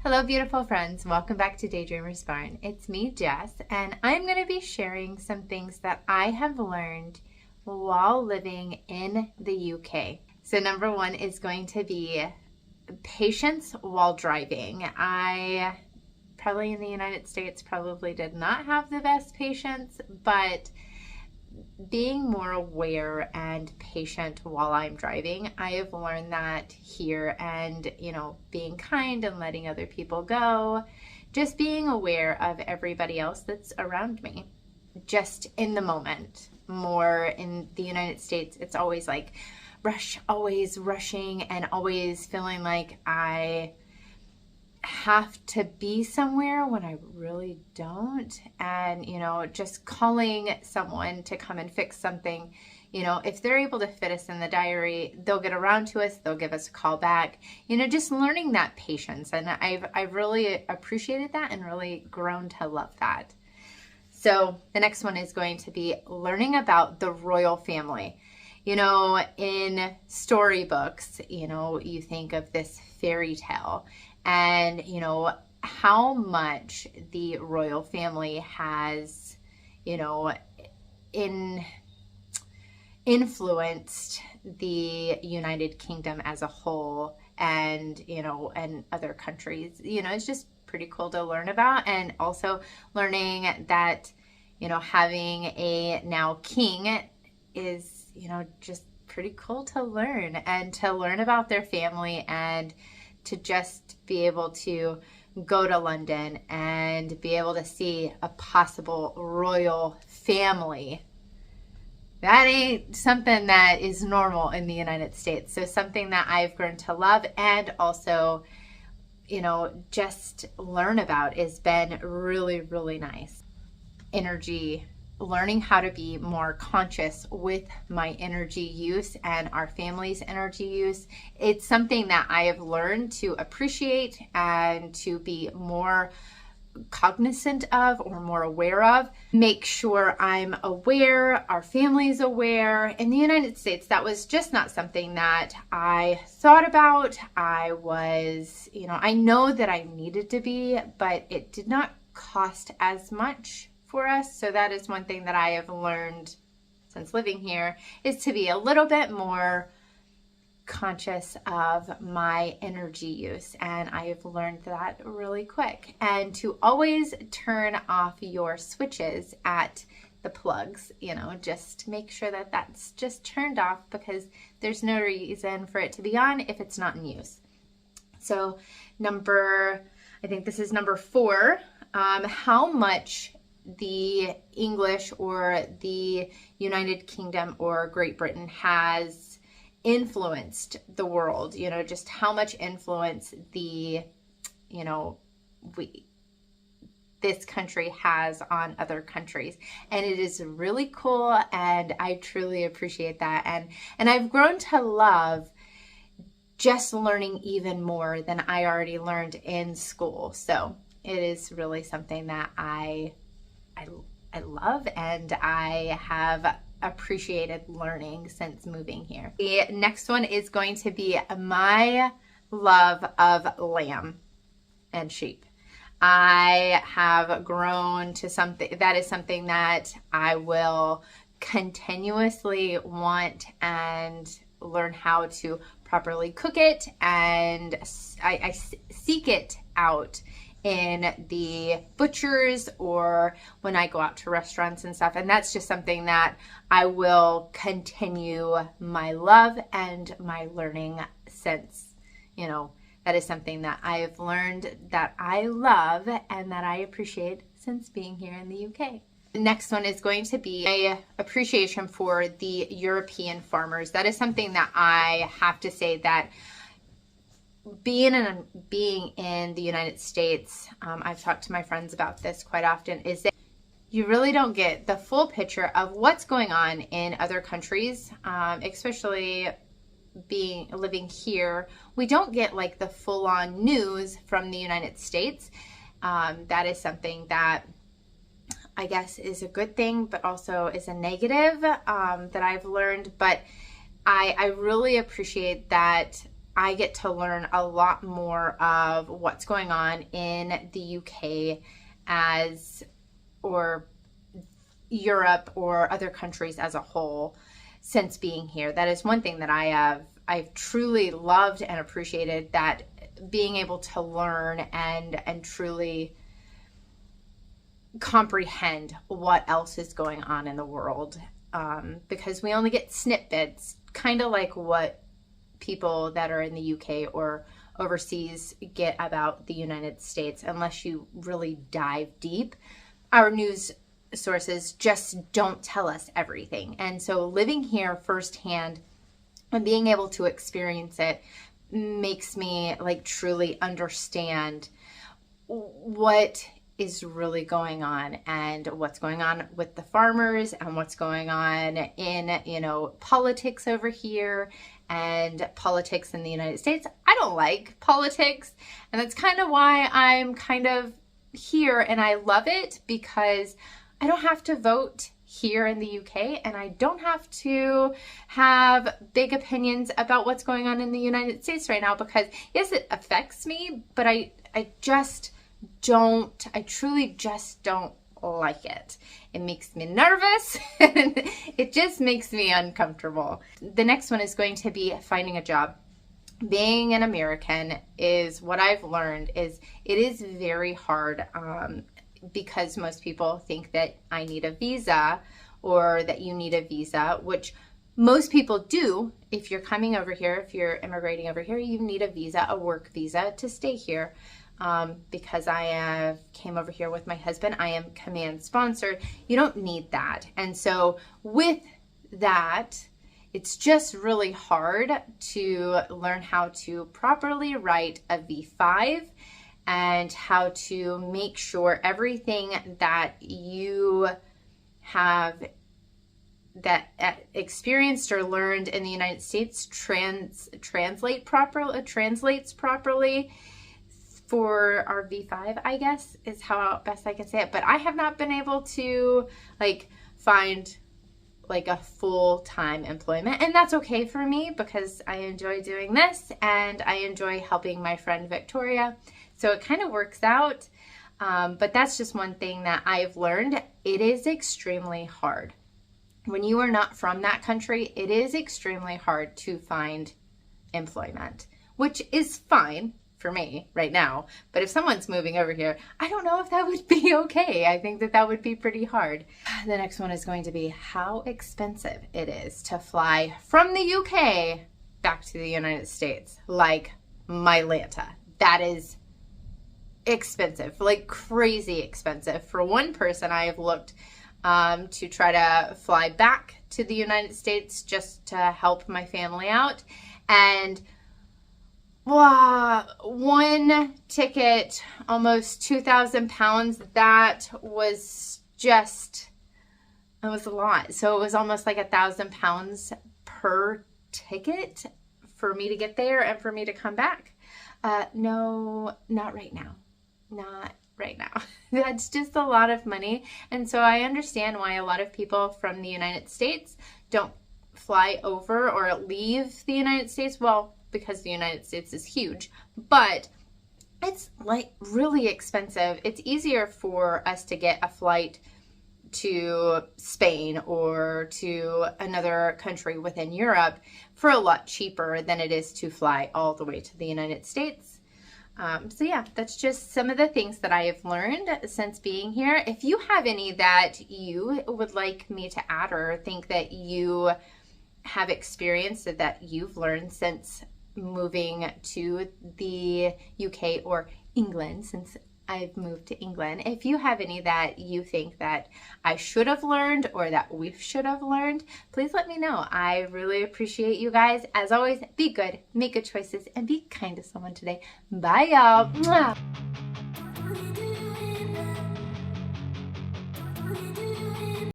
Hello beautiful friends, welcome back to Daydreamer's Barn. It's me, Jess, and I'm going to be sharing some things that I have learned while living in the UK. So number one is going to be patience while driving. I probably in the United States probably did not have the best patience, but being more aware and patient while I'm driving, I have learned that here, and being kind and letting other people go, just being aware of everybody else that's around me, just in the moment. More in the United States, it's always like rush, always rushing, and always feeling like I have to be somewhere when I really don't. And just calling someone to come and fix something, if they're able to fit us in the diary, they'll get around to us, they'll give us a call back. Just learning that patience, and I've really appreciated that and really grown to love that. So the next one is going to be learning about the royal family. In storybooks, you think of this fairy tale, and how much the royal family has influenced the United Kingdom as a whole, and and other countries. It's just pretty cool to learn about. And also learning that having a now king is just pretty cool to learn, and to learn about their family, and to just be able to go to London and be able to see a possible royal family. That ain't something that is normal in the United States. So something that I've grown to love, and also, just learn about, has been really, really nice. Energy, learning how to be more conscious with my energy use and our family's energy use. It's something that I have learned to appreciate and to be more cognizant of, or more aware of. Make sure I'm aware, our family's aware. In the United States, that was just not something that I thought about. I was, I know that I needed to be, but it did not cost as much for us. So that is one thing that I have learned since living here, is to be a little bit more conscious of my energy use. And I have learned that really quick. And to always turn off your switches at the plugs, just make sure that that's just turned off, because there's no reason for it to be on if it's not in use. So I think this is number 4, how much the English or the United Kingdom or Great Britain has influenced the world, just how much influence this country has on other countries. And it is really cool, and I truly appreciate that. And I've grown to love just learning even more than I already learned in school. So it is really something that I love, and I have appreciated learning since moving here. The next one is going to be my love of lamb and sheep. I have grown to something that is something that I will continuously want and learn how to properly cook it, and I seek it out in the butchers or when I go out to restaurants and stuff. And that's just something that I will continue my love and my learning since, that is something that I have learned that I love and that I appreciate since being here in the UK. The next one is going to be an appreciation for the European farmers. That is something that I have to say that being in the United States, I've talked to my friends about this quite often, is that you really don't get the full picture of what's going on in other countries, especially living here. We don't get like the full-on news from the United States. That is something that I guess is a good thing, but also is a negative that I've learned. But I really appreciate that I get to learn a lot more of what's going on in the UK or Europe or other countries as a whole since being here. That is one thing that I've truly loved and appreciated, that being able to learn and truly comprehend what else is going on in the world, because we only get snippets, kind of like what people that are in the UK or overseas get about the United States. Unless you really dive deep, our news sources just don't tell us everything. And so living here firsthand and being able to experience it makes me like truly understand what is really going on and what's going on with the farmers and what's going on in, politics over here and politics in the United States. I don't like politics, and that's kind of why I'm kind of here, and I love it because I don't have to vote here in the UK, and I don't have to have big opinions about what's going on in the United States right now, because yes, it affects me, but I truly just don't like it. It makes me nervous and it just makes me uncomfortable. The next one is going to be finding a job. Being an American is what I've learned is it is very hard, because most people think that I need a visa or that you need a visa, which most people do. If you're coming over here, if you're immigrating over here, you need a visa, a work visa to stay here. Because I came over here with my husband, I am command sponsored. You don't need that. And so with that, it's just really hard to learn how to properly write a V5 and how to make sure everything that you have that experienced or learned in the United States translates properly for our V5, I guess, is how best I can say it. But I have not been able to find a full-time employment, and that's okay for me because I enjoy doing this and I enjoy helping my friend Victoria. So it kind of works out. But that's just one thing that I've learned. It is extremely hard. When you are not from that country, it is extremely hard to find employment, which is fine for me right now. But if someone's moving over here, I don't know if that would be okay. I think that would be pretty hard. The next one is going to be how expensive it is to fly from the UK back to the United States, like Mylanta. That is expensive, like crazy expensive. For one person, I have looked to try to fly back to the United States just to help my family out, and one ticket, almost 2,000 pounds. That was it was a lot. So it was almost like 1,000 pounds per ticket for me to get there and for me to come back. No, not right now. Not right now. That's just a lot of money. And so I understand why a lot of people from the United States don't fly over or leave the United States. Well, because the United States is huge, but it's really expensive. It's easier for us to get a flight to Spain or to another country within Europe for a lot cheaper than it is to fly all the way to the United States. So yeah, that's just some of the things that I have learned since being here. If you have any that you would like me to add or think that you have experienced that you've learned since moving to the UK or England, since I've moved to England, if you have any that you think that I should have learned or that we should have learned, please let me know. I really appreciate you guys. As always, be good, make good choices, and be kind to someone today. Bye, y'all.